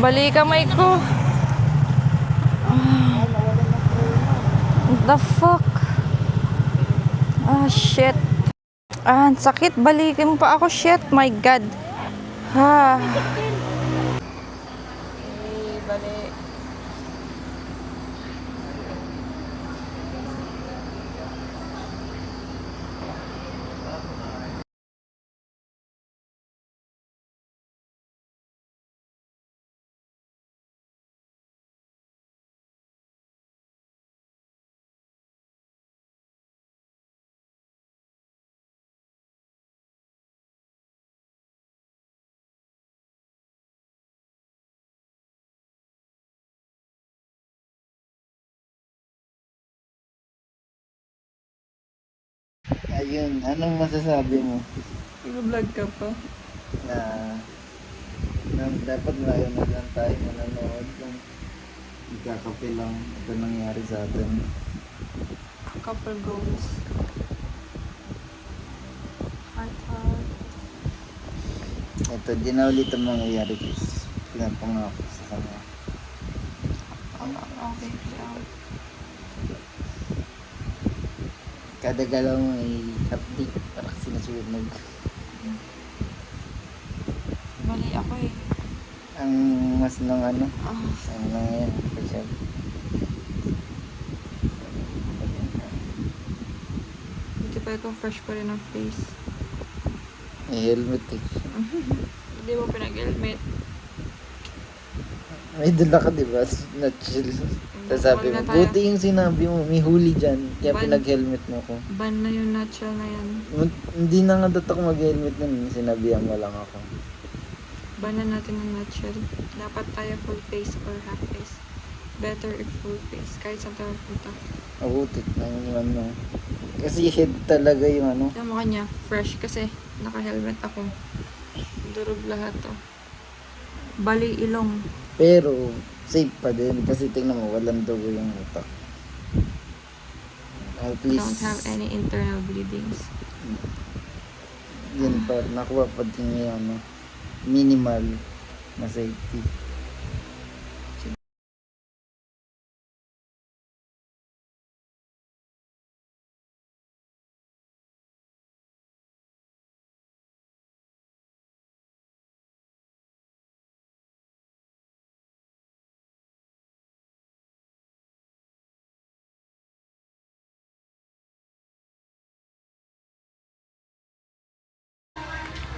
Bali kamay ko. What the fuck? Ah, shit. Ah, ang sakit. Balikin mo pa ako. Shit, my God. Ha. Bali. Ayun, anong masasabi mo Nag-vlog ka pa? na, dapat ngayon na lang tayo manonood kung ikakape lang ito nangyari sa atin. Couple goals. Heart, heart. Ito, di na ulit ang mangyayari guys. Pinapangako sa kanya. Okay, yeah. Kada galaw mo ay update para sinusunog. Bali ako eh. Ang mas nang ano, ang nangyayari pa siya. Hindi pa ikaw fresh pa rin ang face. May helmet eh. Hindi mo pinag-helmet. May dala ka diba? Na chill. Sasabi mo, buti yung sinabi mo, may huli dyan. Kaya Ban. pinag-helmet mo ko. Ban na yung natural na yan. Hindi na nga dapat ako mag-helmet nun. Sinabihan mo lang ako. Ban na natin ang natural. Dapat tayo full face or half face. Better if full face. Kahit saan tayo punta. Mabutit na yung ano. Kasi head talaga yung ano. Yung mukha niya, fresh kasi naka-helmet ako. Durog lahat to. Bali ilong. Pero, safe pa din. Kasi tingnan mo, walang dugo yung utak. At least, Don't have any internal bleedings. yun pa, nakuha pa din yung ano, minimal na safety.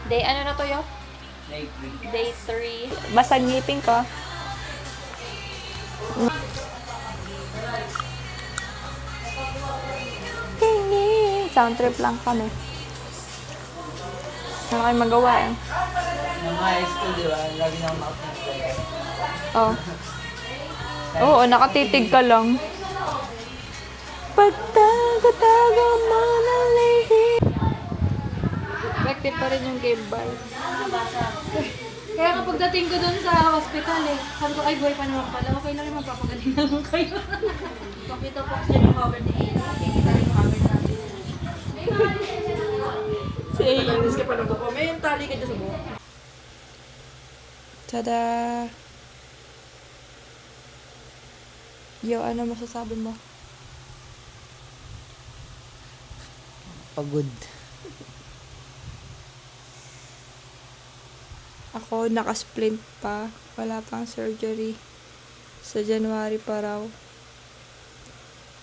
Day, ano na to yo? Day 3. Basag ngipin ko. Sound trip lang kami. Wala kayong magawa eh. Nung high school, di ba? Lagi na ako Oh. Oo, nakatitig ka lang. Pagtago-tago mo na lady. Effective pa rin yung game bar. Kaya kapag dating ko dun sa hospital sabi ko, ay boy pa naman pala, okay na rin magpapagaling na lang kayo. Pakita po sa yung cover ni Amy, kita rin yung cover natin. Same. Nandis ka pa ng buko, may yung tali ka dyan sa buko. Tada! Yo, ano masasabi mo? pagod. Ako, nakasplint pa. Wala pang surgery. Sa January pa raw.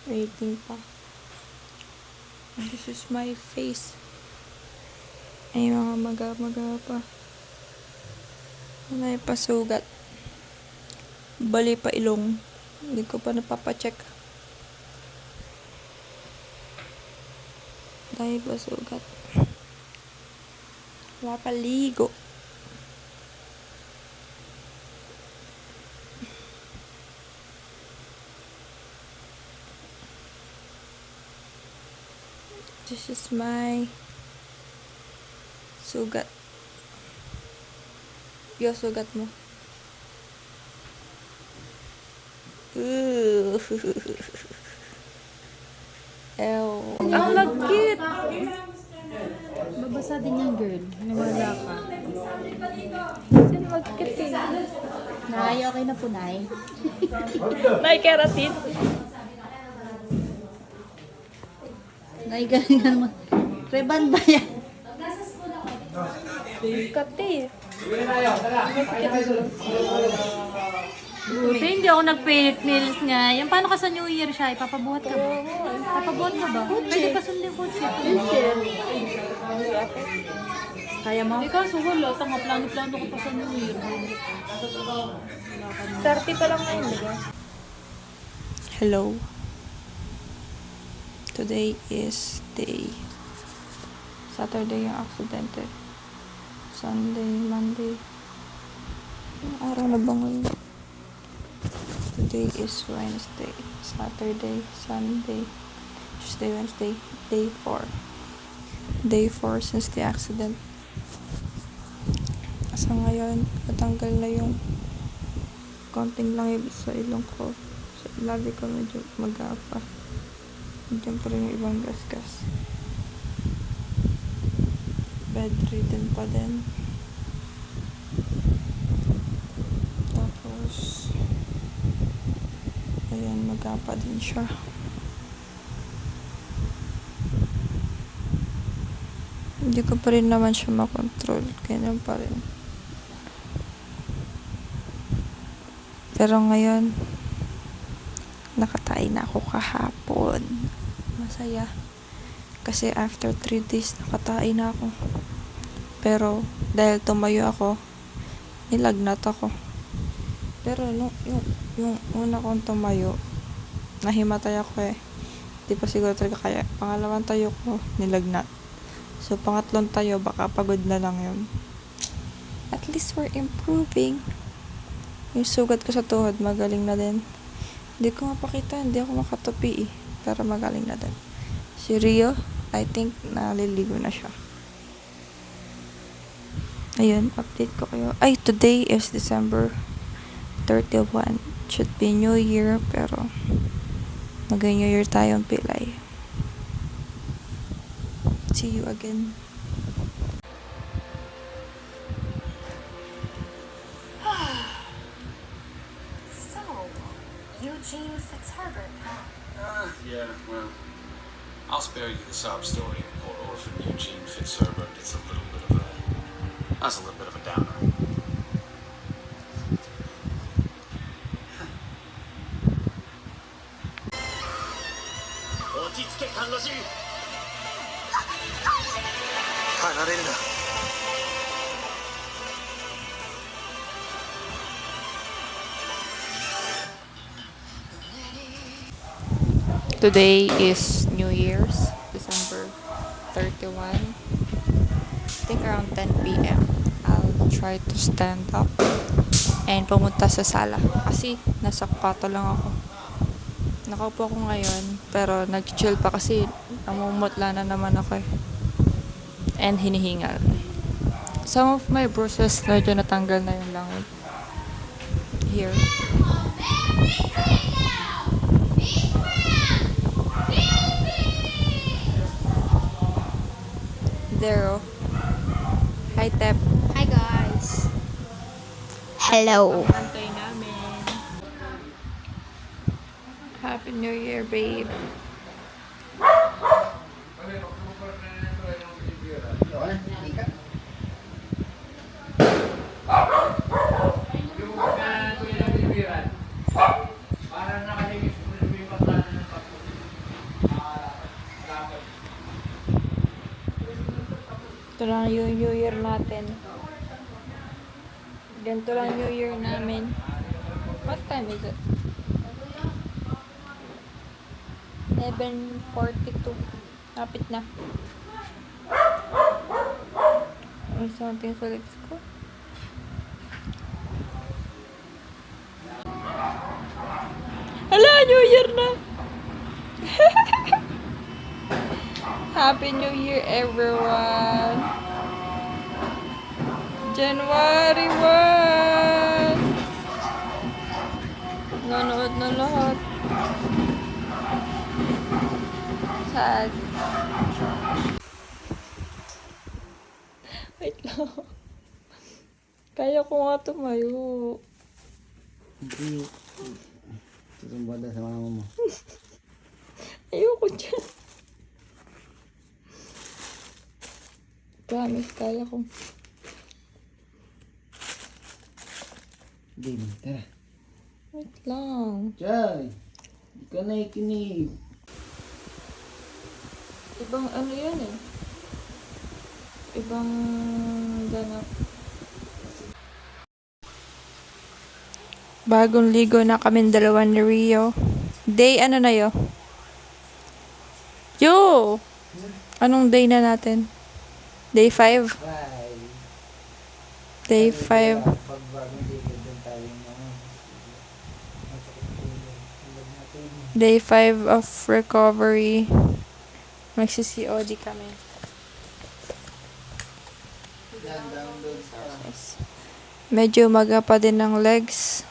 Waiting pa. This is my face. Ay, mga maga pa. May pasugat. Bali pa ilong. Hindi ko pa napapacheck. Dahil pasugat. Wala pa ligo. This is my sugat. Yo, sugat mo. Ew. Ang lagkit! Babasa din yan, girl. Nawala ka. Ang lagkit eh. Nay, okay na po, Nay. Nay, keratin. Nay, galing na naman. Reban ba yan? Kati. Buti, hindi ako nag-paint nails nga. Yan, paano ka sa New Year siya? Ipapabuhat ka ba? Ipapabuhat ka ba? Pwede pa sundin ko siya. Kaya mo? Ikaw, so wala. Tama, plano-plano ko pa sa New Year. 30 pa lang ngayon, di ba? Hello. Today is day. Saturday yung aksidente. Sunday, Monday. Anong araw na ba ngayon? Today is Wednesday. Saturday, Sunday, Tuesday, Wednesday. Day 4. Day 4 since the accident. Asa ngayon, natanggal na yung konting lang yung sa ilong ko. So, labi ko medyo mag-apa. Diyan pa rin yung ibang gasgas. Bedridden pa din. Tapos, ayan, mag-apa din siya. Hindi ko pa rin naman siya makontrol. Ganyan pa rin. Pero ngayon, nakatay na ako kahapon. Masaya. Kasi after 3 days, nakatay na ako. Pero, dahil tumayo ako, nilagnat ako. Pero, yung una kong tumayo, nahimatay ako eh. Di pa siguro talaga kaya. Pangalawang tayo ko, nilagnat. So, pangatlong tayo, baka pagod na lang yun. At least we're improving. Yung sugat ko sa tuhod, magaling na din. Hindi ko mapakita, hindi ako makatupi eh. Pero magaling na din. Si Rio, I think naliligo na siya. Ayun, update ko kayo. Ay, today is December 31. Should be New Year, pero mag-New Year tayong pilay. See you again. So, Eugene Fitzherbert, huh? Yeah, well, I'll spare you the sob story of poor orphan Eugene Fitzherbert. That's a little bit of a downer. Today is New Year's, December 31. I think around 10 p.m. I'll try to stand up and pumunta sa sala. Kasi nasa kwarto lang ako. Nakaupo ako ngayon, pero nag-chill pa kasi namumutla na naman ako eh. And hinihingal. Some of my bruises, medyo natanggal na yung langit. Here. There, oh. Hi, Tep. Hi, guys. Hello. Antay namin. Happy New Year, babe. Ito lang yung New Year natin. Ganito lang New Year namin. What time is it? 11:42. Lapit na. May something sa legs ko. Hala! New Year na! Happy New Year, everyone! January 1! Nanood na lahat. Sad. Wait lang. Kaya ko nga tumayo. Hindi. Susumba sa mama mo. Ayoko dyan. Promise, kaya ko. Game, tara. Wait lang. Chay! Hindi ka naikinig. Ibang ano yan eh. Ibang ganap. Bagong ligo na kami dalawa ni Rio. Day ano na yo? Yo! Anong day na natin? Day 5? Bye! Day 5. Pag bagong ligo doon tayo naman. Day 5 of recovery. Magsi-COD kami. Download sa... Medyo umaga pa din ng legs.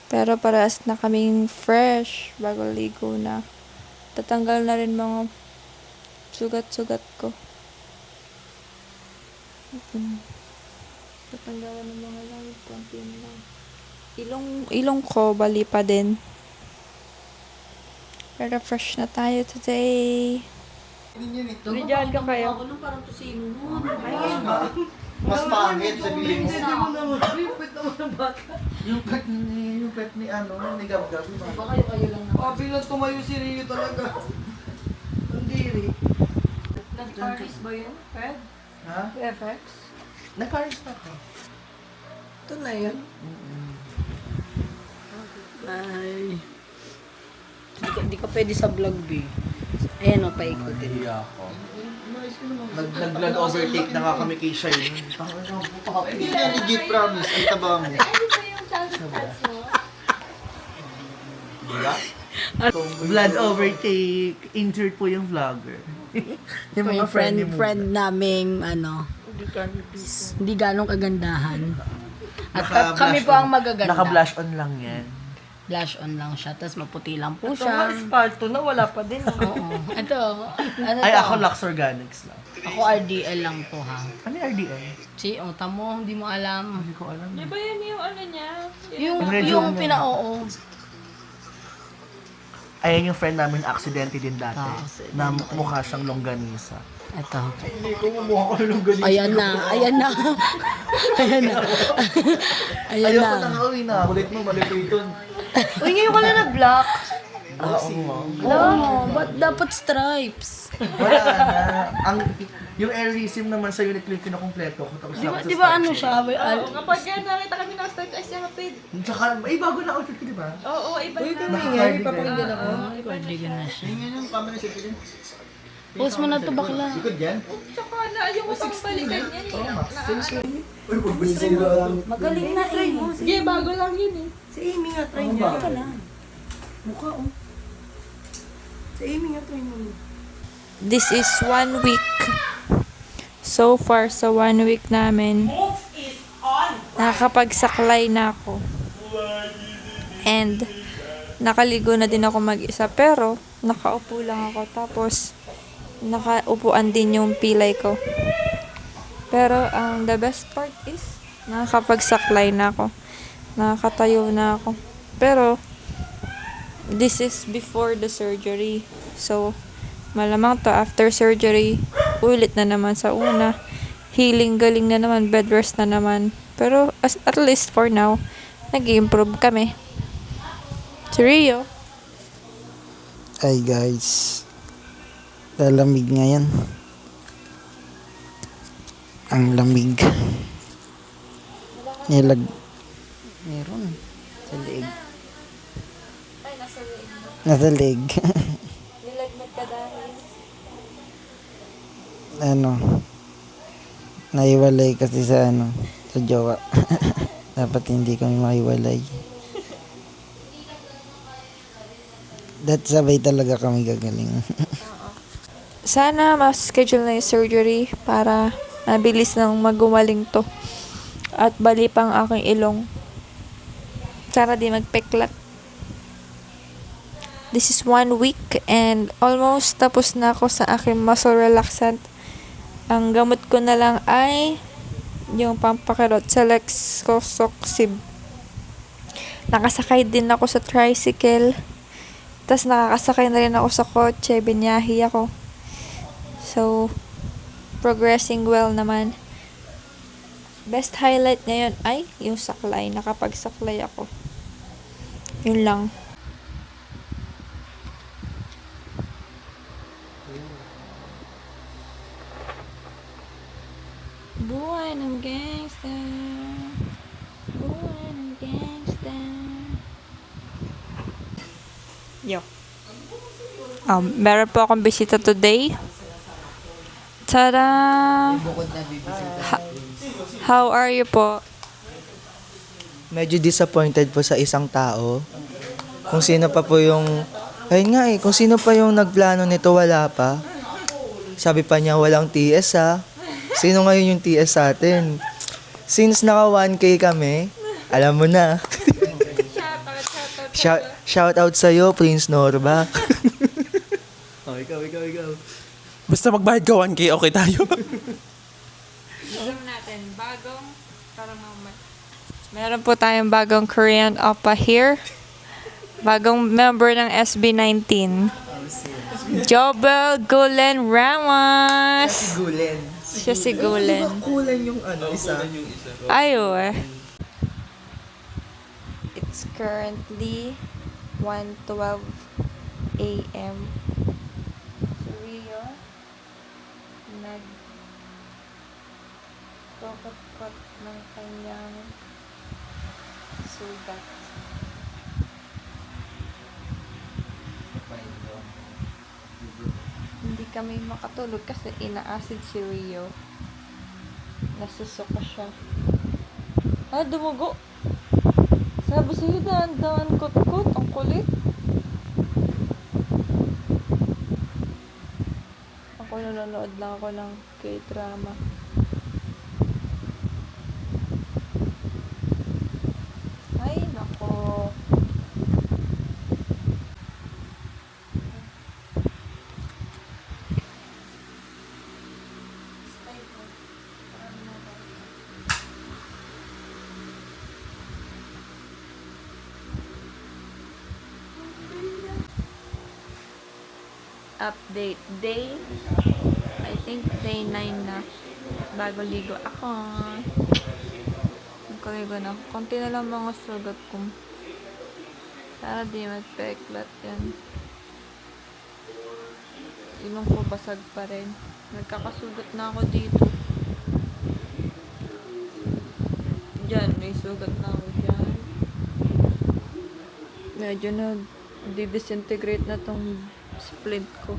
Pero parehas na kaming fresh bago ligo na. Tatanggal na rin mga sugat-sugat ko. Tatanggalan ng mga lang. Konti na lang. Ilong ko, bali pa din. Pero fresh na tayo today. Bigyan ka kayo. Ako nung parang tusino nun. Mas pangit, sabihin mo. Yung Yung pet ni ano, ni Gab-Gab. baka yung kayo lang na. Bilang tumayo si Rio talaga. Ang diri. Nag-Paris ba yun? Fred? Ha? FX? Nag-cars na ko. Ito na yun. Ay. Di ka pwede sa vlog, B. Ayan o, paikutin. Hindi ako. Nag-vlog overtake na nga kami kay Shine. Hindi na legit promise. Ay taba mo. Blood overtake. Injured po yung vlogger. Yung mga friend naming, ano, hindi ganong kagandahan. At kami po ang magaganda. Naka-blush on lang yan. Blush on lang siya, tapos maputi lang po siya. Esparto na, wala pa din. Oo. Ito, ano Ay, to? ako Lux Organics lang. Ako RDL lang po, ha. Ano yung RDN? Si, mo, hindi mo alam. Hindi ko alam. Di ba yan yung ano niya? Yung pina-oo. Ayan yung friend namin, aksidente din dati. Aksidente. Na mukha siyang longganisa. Ito. Hindi ko mumukha ko ng ganito. Ayan na. Ayan na. Ayan na. Ayan Ayoko na. na nga uwi na. Kulit mo, malipiton. Uy, ngayon ka na na-block. Oo mo. Oo, ba't dapat stripes? Wala na. Yung aerism naman sa'yo, ni-click ko na kompleto ko. Tapos Di ba ano siya? Kapag yan, nakita kami ng start ay siya kapit. Tsaka, bago na outfit ko, di ba? Oo, iba na. Naka-cardigan. Cardigan na siya. Tingnan yung camera sa pitin. Post mo na to bakla. Likod yan? Tsaka na, ayaw mo pang balikan yan eh. Uy, pagbising ko lang. Magaling na eh. Sige, bago lang yun eh. Si Amy nga, try niya. Ka lang. Mukha oh. Si Amy nga, try mo. This is 1 week. So far, sa 1 week namin, nakakapagsaklay na ako. And, nakaligo na din ako mag-isa. Pero, nakaupo lang ako. Tapos, nakaupuan din yung pilay ko. Pero, the best part is, nakakapagsaklay na ako. Nakakatayo na ako. Pero, this is before the surgery. So, malamang to after surgery, ulit na naman sa una. Healing, galing na naman, bed rest na naman. Pero, at least for now, nag-improve kami. Si Rio. Ay guys, lalamig ngayon. Ang lamig. Meron. Sa leeg. Ay, nasa leg. Nasa leg. Nilagnat ka dahil. Ano, naiwalay kasi sa sa jowa. Dapat hindi kami makiwalay. Sabay talaga kami gagaling. Sana mas-schedule na yung surgery para mabilis nang magumaling to. At bali pang aking ilong. Sana di magpeklat. This is 1 week and almost tapos na ako sa aking muscle relaxant. Ang gamot ko na lang ay yung pampakirot sa Lexcosoxib. Nakasakay din ako sa tricycle. Tapos nakakasakay na rin ako sa kotse. Binyahe ako. So, progressing well naman. Best highlight ngayon ay yung saklay. Nakapagsaklay ako. Yun lang. Buhay ng gangster. Buhay ng gangster. Yo. Meron po akong bisita today. Tada! Bukod na bibisita. How are you po? Medyo disappointed po sa isang tao. Kung sino pa po yung... Ayun nga kung sino pa yung nagplano nito, wala pa. Sabi pa niya, walang TS ha. Sino ngayon yung TS sa atin? Since naka 1K kami, alam mo na. Shout out sa'yo, Prince Norba. Oh, ikaw. Basta magbayad ka 1K, okay tayo. Alam natin, meron po tayong bagong Korean oppa here. Bagong member ng SB19. Jobel Gulen Ramos. Gulen. Siya si Gulen. Kulen yung isa. Ayo eh. It's currently 1:12 a.m. Si Rio nag-kokot-kot ng kanyang sugat. Hindi kami makatulog kasi ina-acid si Rio. Nasusuka siya. Dumugo. Sabi sa'yo, daan-daan, kot-kot. Ang kulit. Ako nanonood lang ako ng K-drama. Ay, nako. Update day. I think day 9 na. Bago ligo ako. Nagkaligo na. Konti na lang mga sugat ko. Para di magpeklat yan. Ilong ko basag pa rin. Nagkakasugat na ako dito. Diyan, may sugat na ako dyan. Medyo nag-disintegrate na tong splint ko.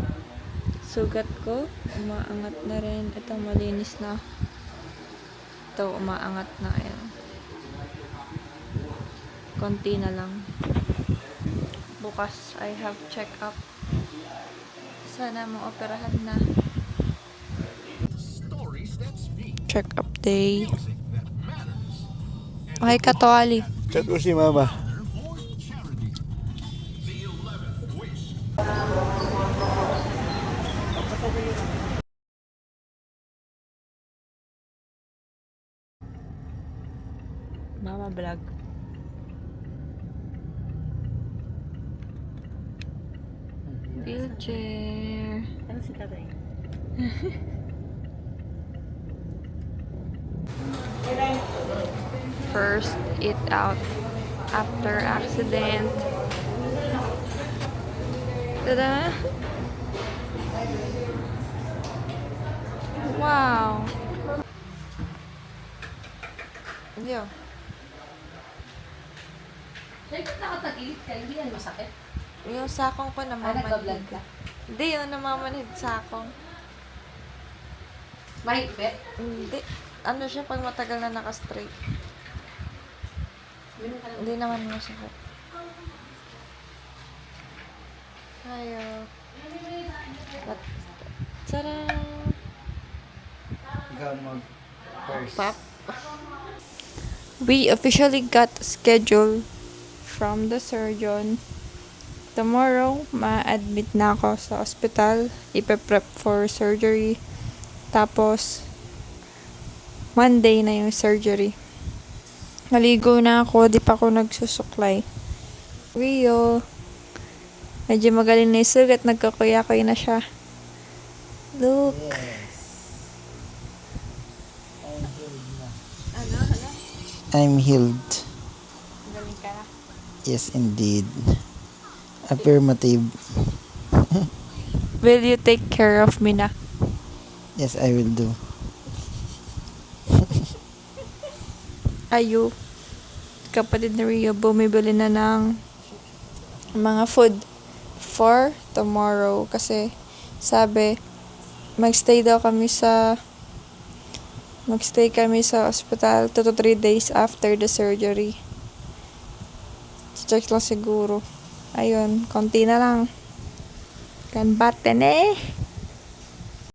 Sugat ko, umaangat na rin. Ito, malinis na. Ito, umaangat na. Ayan. Konti na lang. Bukas, I have check-up. Sana maoperahan na. Check-up day. Okay ka, Toali. Chat ko si Mama. Mama vlog. Wheelchair. Ano si tatay? First eat out after accident. Tada! Wow! Yo. Siyempre nakatagilid ka, hindi yan masakit. Yung sakong ko nagbablog namamanhid. ka? Hindi, yung namamanhid sakong. Mahigpit? Hindi. Ano siya pag matagal na naka-straight? Hindi naman masakit. Ayo. Tara! Pop. We officially got a schedule from the surgeon. Tomorrow, ma-admit na ako sa hospital. Ipe-prep for surgery. Tapos, Monday na yung surgery. Naligo na ako, di pa ako nagsusuklay. Rio. Medyo magaling na yung sugat, nagkakuya-kuya na siya. Look. I'm healed. Galing ka na. Yes, indeed. Affirmative. Will you take care of me na? Yes, I will do. Ayu. Kapatid ni Rio, bumibili na ng mga food for tomorrow. Kasi, sabi, magstay kami sa hospital 2 to 3 days after the surgery. Check lang siguro. Ayun, konti na lang. Kan baten eh.